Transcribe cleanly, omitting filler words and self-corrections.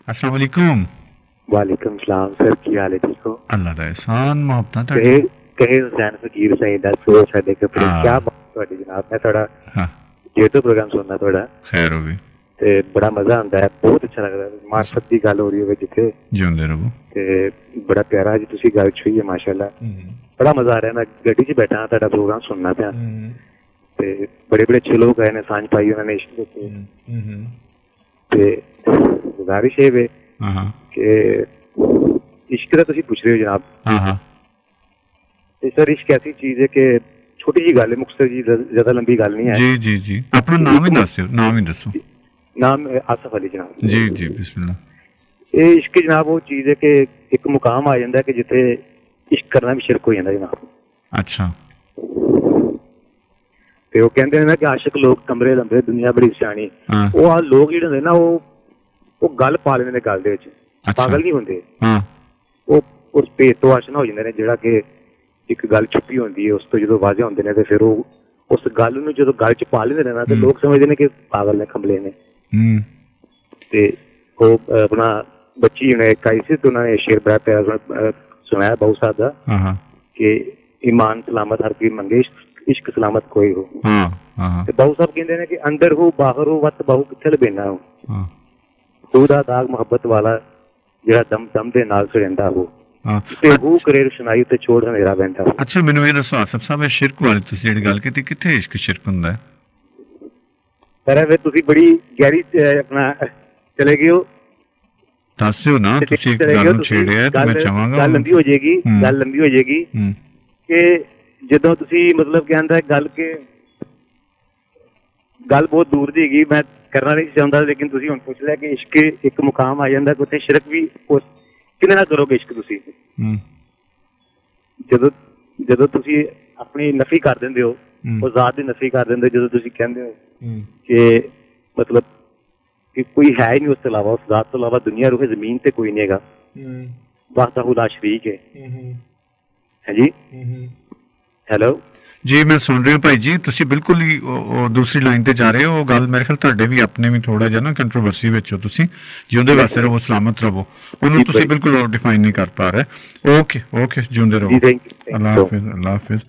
अस्सलाम वालेकुम। वालेकुम सलाम सर, की हाल है? ठीक हो? अल्लाह दा एहसान मोहब्बत कहे कहे हुसैन फकीर सईद दा सो साडे कपड़े क्या बात ਤੁਹਾਡੀ जनाब। मैं थोड़ा जेतो प्रोग्राम सुनना थोड़ा खैर हो गई ते बड़ा मजा आंदा है, बहुत अच्छा लगदा है। मार्फत दी गल हो रही होवे जिथे जिंदे रहो ते बड़ा प्यारा जी तुसी गल छुई है माशाल्लाह। बड़ा मजा आ रहा है। मैं गड्डी च बैठा ਤੁਹਾਡਾ प्रोग्राम सुनना पिया ते बड़े बड़े अच्छे लोग आए ने, सांझ पाई उन्होंने इश्क दे ते गुजारिश है वे कि इश्क का तुसी पूछ रहे हो जनाब। सर इश्क ऐसी चीज है कि छोटी जी गल है, मुख्तर जी ज्यादा लंबी गल नहीं है। जी जी जी अपना नाम ही दसो, नाम ही दसो। नाम आसफ अली जनाब। जी जी बिस्मिल्लाह। ये इश्क जनाब वो चीज है कि एक मुकाम आ जाता है कि जिथे इश्क करना भी शिरक हो जाता जनाब। अच्छा ते वो कहते हैं ना कि आशिक लोग कमरे लंबे दुनिया बड़ी सियाणी। वो लोग जिहड़े हुंदे ना वो गल पा लेंदे ने गल दे विच, पागल नहीं होंदे। वो उस भेद तो आशना हो जाते हैं जिहड़ा कि एक गल छुपी होंदी है, उस तो जो वाजे होंदे ने ते फिर वो उस गल नूं जो गल च पा लेंदे ने ना ते लोग समझदे ने कि पागल ने, खंबले ने। ते वो अपना बच्ची ने एक आई सी तो उन्होंने शेर बड़ा प्यारा सुनाया बहु साहब का कि ईमान सलामत हर कोई मंगे, इश्क सलामत कोई हो। ते बहु साहब कहंदे ने कि अंदर हो बाहर हो वत बहु किथे लबेना हो, तू दा दाग मोहब्बत वाला जेड़ा दम दम दे नाल सड़ेंदा हो ते वो करे रोशनाई ते छोड़ हनेरा बहंदा। अच्छा मैनूं ये दसो आसफ साहब, शिरक वाली तुसीं जिहड़ी गल कीती, किथे इश्क शिरक हुंदा है? पर फिर तुसीं बड़ी गहरी अपना चले गए हो। दस्सो ना, तुसीं एक गल नूं छेड़िया ते मैं चाहांगा गल लंबी हो जाएगी, गल लंबी हो जाएगी कि जदों तुसीं मतलब कहंदा है गल के गल बहुत दूर दी हैगी, मैं करना नहीं चाहता, लेकिन तुसीं हुण पुछ लिया कि इश्क एक मुकाम आ जांदा कि उत्थे शिरक भी किहदे नाल करोगे इश्क तुसीं? जदों जदों तुसीं अपनी नफी कर दिंदे हो, उस जात दी नफी कर दिंदे, जदों तुसीं कहंदे हो कि मतलब कि कोई है ही नहीं उसके अलावा, उस जात तो अलावा दुनिया रूहे जमीन ते कोई नहीं हैगा, वाहदहू ला शरीक है जी। हेलो जी मैं सुन रहा भाई जी, तुसी बिल्कुल ही दूसरी लाइन ते जा रहे हो। गल मेरे ख्याल तुहाडे भी अपने भी थोड़ा जिहा ना कंट्रोवर्सी विच हो, तुसी जिउंदे वास्ते रहो, सलामत रहो, उन्होंने तुसी बिल्कुल डिफाइन नहीं कर पा रहे। ओके ओके, जिउंदे रहो। अल्लाह हाफिज, अल्लाह हाफिज।